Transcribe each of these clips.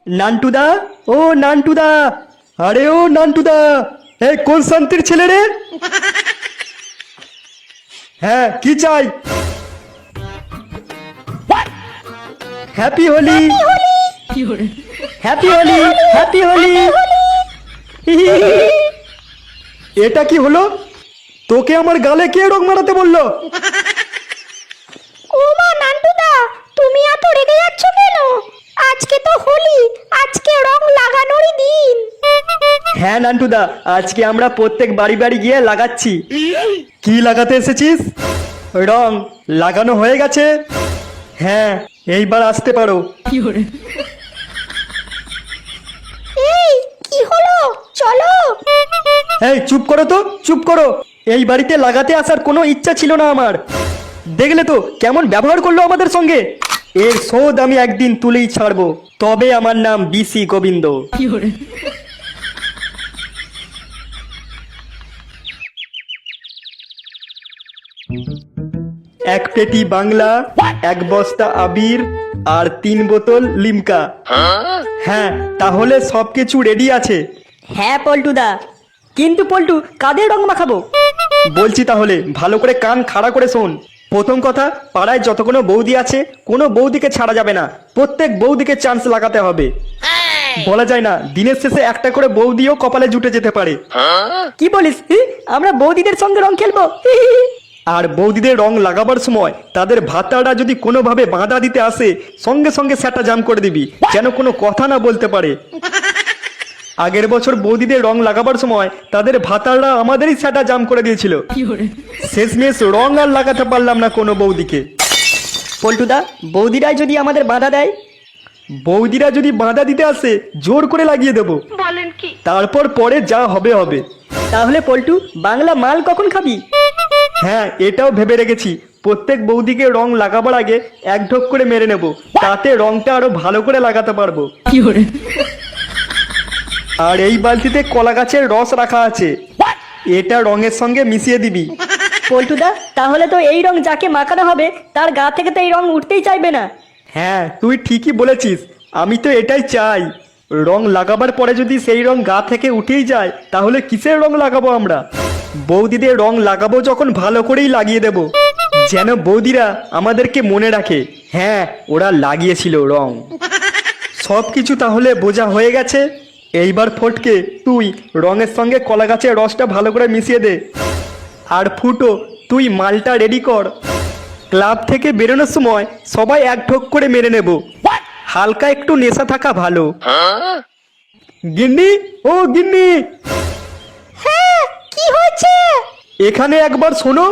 নান্টুদা, ও নান্টুদা, আরে ও নান্টুদা, এই কোন শান্তির ছেলে রে? হ্যাঁ, কি চাই? Happy Holi, happy Holi, happy Holi. এটা কি হলো? তোকে আমার গালে কে রং মারাতে বললো? ও মা নান্টুদা, তুমি এত রেগে যাচ্ছ কেন? আজকে তো হোলি, আজকে রং লাগানোরই দিন। হ্যাঁ নান্টুদা, আজকে আমরা প্রত্যেক বাড়ি বাড়ি গিয়ে লাগাচ্ছি। কি লাগাতে এসেছিস? রং লাগানো হয়ে গেছে। হ্যাঁ, এইবার আসতে পারো। এই কি হলো, চলো। এই চুপ করো তো, চুপ করো। এই বাড়িতে লাগাতে আসার কোনো ইচ্ছা ছিল না আমার। দেখলে তো কেমন ব্যবহার করলো আমাদের সঙ্গে। এর শোধ আমি একদিন তুলেই ছাড়বো, তবে আমার নাম বিসি গোবিন্দ। এক পেটি বাংলা, এক বস্তা আবির, আর 3 বোতল লিমকা। হ্যাঁ, তাহলে সবকিছু রেডি আছে। হ্যাঁ পল্টুদা, কিন্তু পল্টু কাদের রং মাখাবো? বলছি তাহলে ভালো করে কান খাড়া করে শোন। প্রথম কথা, পাড়ায় যত কোনো বৌদি আছে, কোনো বৌদিকে ছাড়া যাবে না। প্রত্যেক বৌদিকে চান্স লাগাতে হবে। বলা যায় না, দিনের শেষে একটা করে বৌদিও কপালে জুটে যেতে পারে। কি বলিস? আমরা বৌদিদের সঙ্গে রং খেলবো? আর বৌদিদের রং লাগাবার সময় তাদের ভাতাটা যদি কোনোভাবে বাঁধা দিতে আসে, সঙ্গে সঙ্গে সেটা জাম করে দিবি, যেন কোনো কথা না বলতে পারে। আগের বছর বৌদিদের রং লাগাবার সময় তাদের ভাতাররা আমাদেরই সেটা জাম করে দিয়েছিল। শেষমেশ রং আর লাগাতে পারলাম না কোনো বৌদিকে। পল্টুদা, বৌদিরাই যদি আমাদের বাধা দেয়? বৌদিরা যদি বাঁধা দিতে আসে, জোর করে লাগিয়ে দেবো। বলেন কি? তারপর পরে যা হবে হবে। তাহলে পল্টু, বাংলা মাল কখন খাবি? হ্যাঁ, এটাও ভেবে রেখেছি। প্রত্যেক বৌদিকে রং লাগাবার আগে এক ঢোক করে মেরে নেব, তাতে রংটা আরো ভালো করে লাগাতে পারবো। আর এই বালতিতে কলা গাছের রস রাখা আছে, এটা রঙের সঙ্গে মিশিয়ে দিবি। পল্টুদা, তাহলে তো এই রং যাকে মাখানো হবে তার গা থেকে তো এই রং উঠতেই চাইবে না। হ্যাঁ, তুই ঠিকই বলেছিস। আমি তো এটাই চাই। রং লাগাবার পরে যদি সেই রং গা থেকে উঠেই যায়, তাহলে কিসের রং লাগাবো আমরা? বৌদিদের রং লাগাবো যখন ভালো করেই লাগিয়ে দেব, যেন বৌদিরা আমাদেরকে মনে রাখে, হ্যাঁ ওরা লাগিয়েছিল রং। সব কিছু তাহলে বোঝা হয়ে গেছে। এইবার ফটকে, তুই রঙের সঙ্গে কলা গাছের রসটা ভালো করে মিশিয়ে দে। আর ফুটো, তুই মালটা রেডি কর। ক্লাব থেকে বেরোনোর সময় সবাই এক ঢোক করে মেরে নেব। হালকা একটু নেশা থাকা ভালো। গিন্নি, ও গিন্নি, হ্যাঁ, কি হয়েছে? এখানে একবার শোনো।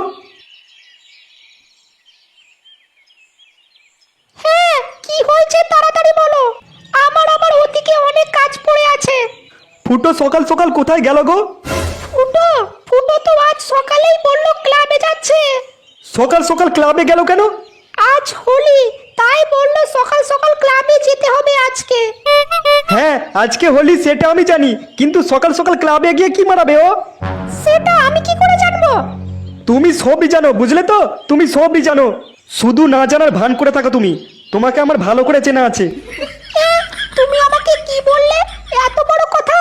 হ্যাঁ, কি হয়েছে তাড়াতাড়ি বলো। আমার ওদিকে অনেক কাজ পড়ে আছে। ফুটো সকাল সকাল কোথায় গেল গো? ফুটো ফুটো তো আজ সকালেই বললো ক্লাবে যাচ্ছে। সকাল সকাল ক্লাবে গেল কেন? আজ হোলি, তাই বললো সকাল সকাল ক্লাবে যেতে হবে আজকে। হ্যাঁ, আজকে হোলি সেটা আমি জানি, কিন্তু সকাল সকাল ক্লাবে গিয়ে কি মারাবে ও? সেটা আমি কি করে জানবো? তুমি সবই জানো, বুঝলে তো? তুমি সবই জানো, শুধু না জানার ভান করে থাকো তুমি। তোমাকে আমার ভালো করে চেনা আছে। তুমি আমাকে কি বললে? এত বড় কথা?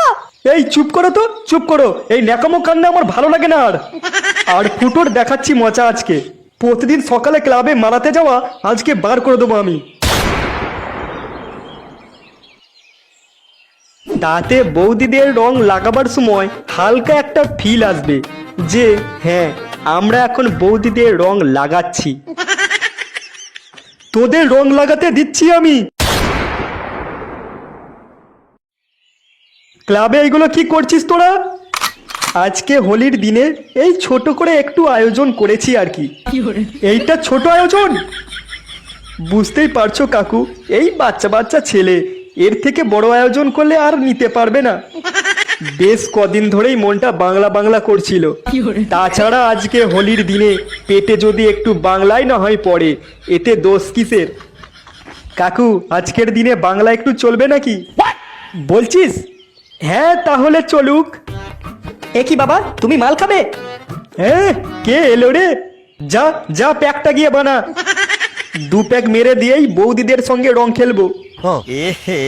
এই চুপ করো তো, চুপ করো। এই ন্যাকামো কান্না আমার ভালো লাগে না। আর ফুটোর দেখাচ্ছি মজা আজকে। প্রতিদিন সকালে ক্লাবে মারাতে যাওয়া আজকে বার করে দেবো আমি। তাতে বৌদিদের রং লাগাবার সময় হালকা একটা ফিল আসবে যে হ্যাঁ, আমরা এখন বৌদিদের রং লাগাচ্ছি। তোদের রং লাগাতে দিচ্ছি আমি। ক্লাবে এইগুলো কি করছিস তোরা? আজকে হোলির দিনে এই ছোট করে একটু আয়োজন করেছি আর কি। এইটা ছোট আয়োজন, বুঝতেই পারছো কাকু। এই বাচ্চা বাচ্চা ছেলে, এর থেকে বড় আয়োজন করলে আর নিতে পারবে না। বেশ কদিন ধরেই মনটা বাংলা বাংলা করছিল। তাছাড়া আজকে হোলির দিনে পেটে যদি একটু বাংলায় না হয় পড়ে, এতে দোষ কিসের? কাকু, আজকের দিনে বাংলা একটু চলবে নাকি বলছিস? হ্যাঁ, তাহলে চলুক। এ কি বাবা, তুমি মাল খাবে? হ্যাঁ, কে এলো রে? যা যা, প্যাকটা গিয়ে বানা। 2 প্যাক মেরে দিয়েই বৌদিদের সঙ্গে রং খেলবো। এহে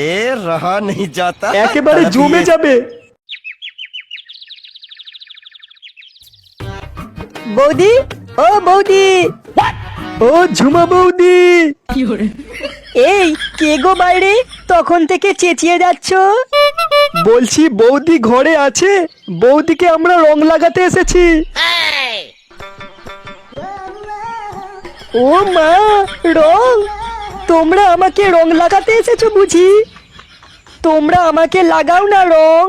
রহা नहीं जाता একেবারে জমে যাবে। বৌদি, ও বৌদি, ও ঝুমা বৌদি, এই কে গো বাইরে তখন থেকে চেঁচিয়ে যাচ্ছ? বলছি বৌদি ঘরে আছে? বৌদিকে আমরা রং লাগাতে এসেছি। ও মা, রং! তোমরা আমাকে রং লাগাতে এসেছো বুঝি? তোমরা আমাকে লাগাও না রং।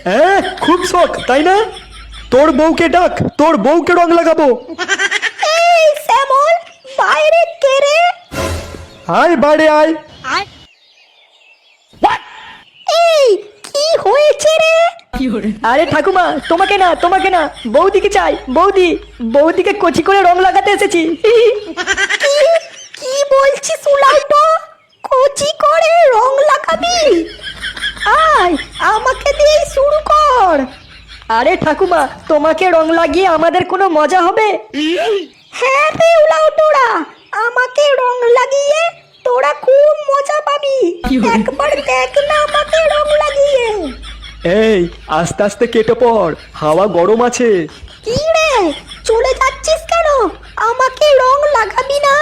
হ্যাঁ, খুব শখ তাই না? তোর বউকে ডাক, তোর বউকে রং লাগাবো। এই শ্যামল, বাইরে কে রে? আয় বাইরে আয়। এই কি হয়েছে রে? আরে ঠাকুমা, তোমাকে না, তোমাকে না, বৌদিকে চাই। বৌদি, বৌদিকে কচি করে রং লাগাতে এসেছি। কি বলছিস উলাউটো? কচি করে রং লাগাবি? আয়, আমাকে দিয়ে শুরু কর। আরে ঠাকুমা, তোমাকে রং লাগিয়ে আমাদের কোনো মজা হবে? হ্যাঁ রে উলাউটোরা, আমাকে রং লাগিয়ে তোরা খুব মজা পাবি। একবার দেখ না আমাকে রং লাগিয়ে। এই আস্তে আস্তে কেটে পড়, হাওয়া গরম আছে। কি রে, চলে যাচ্ছিস কেন? আমাকে রং লাগাবি না?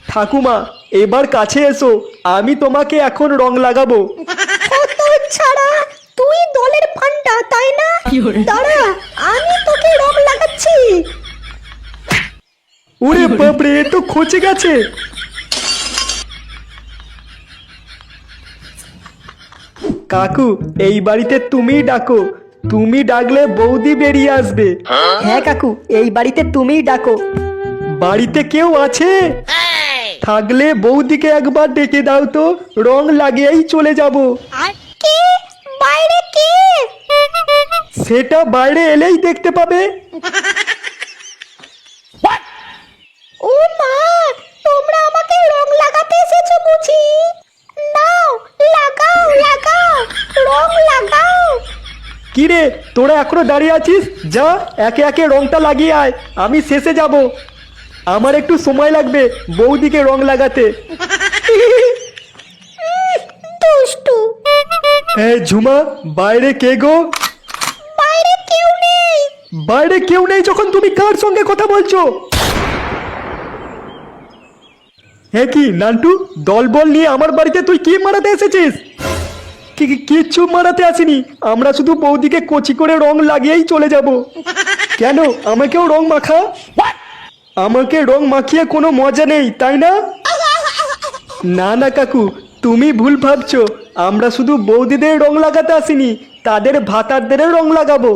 ঠাকুমা এবার কাছে এসো, আমি তোমাকে এখন রং লাগাবো। কত ছাড়া, তুই দলের ফান্ডা তাই না? দাঁড়া, আমি তোকে রং লাগাচ্ছি। ওরে বাপরে, এ তো খচে গেছে। কাকু এই বাড়িতে তুমিই ডাকো, তুমি ডাকলে বৌদি বেরিয়ে আসবে। হ্যাঁ কাকু, এই বাড়িতে তুমিই ডাকো। বাড়িতে কেউ আছে? থাকলে বৌদিকে একবার ডেকে দাও তো, রং লাগিয়েই চলে যাব। কে? বাইরে কে? সেটা বাইরে এলেই দেখতে পাবে। ও মা, তোমরা আমাকে রং লাগাতে এসেছো বুঝি? নাও, লাগাও লাগাও, রং লাগাও। কি রে, তোরা এখনো দাঁড়িয়ে আছিস? যা একে একে রংটা লাগিয়ে আয়, আমি শেষে যাব। আমার একটু সময় লাগবে বৌদিকে রং লাগাতে। দুষ্টু। এই ঝুমা, বাইরে কে গো? বাইরে কেউ নেই। বাইরে কেউ নেই যখন তুমি কার সঙ্গে কথা বলছো? হ্যাঁ কি নান্টু, দলবল নিয়ে আমার বাড়িতে তুই কি মারাতে এসেছিস? কিচ্ছু মারাতে আসিনি, আমরা শুধু বৌদিকে কচি করে রং লাগিয়েই চলে যাব। কেন, আমাকেও রং মাখা। আমাকে রং মাখিয়ে কোনো মজা নেই তাই না? না না কাকু, তুমি ভুল ভাবছো। আমরা শুধু বৌদিদের রং লাগাতে আসিনি, তাদের ভাতারদের রং লাগাবো।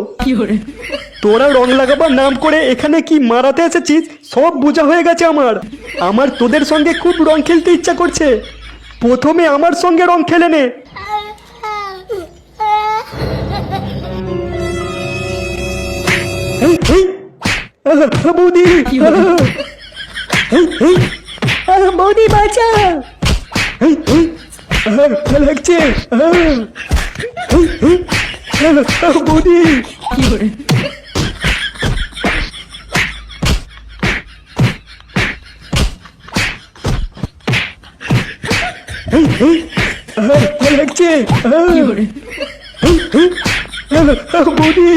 তোরা রং লাগাবার নাম করে এখানে কি মারাতে এসেছিস সব বোঝা হয়ে গেছে আমার। আমার তোদের সঙ্গে খুব রং খেলতে ইচ্ছা করছে। প্রথমে আমার সঙ্গে রং খেলে নে। এই, এই, বৌদি, বৌদি বাঁচা! লাগছে বৌদি। লাগছে বৌদি।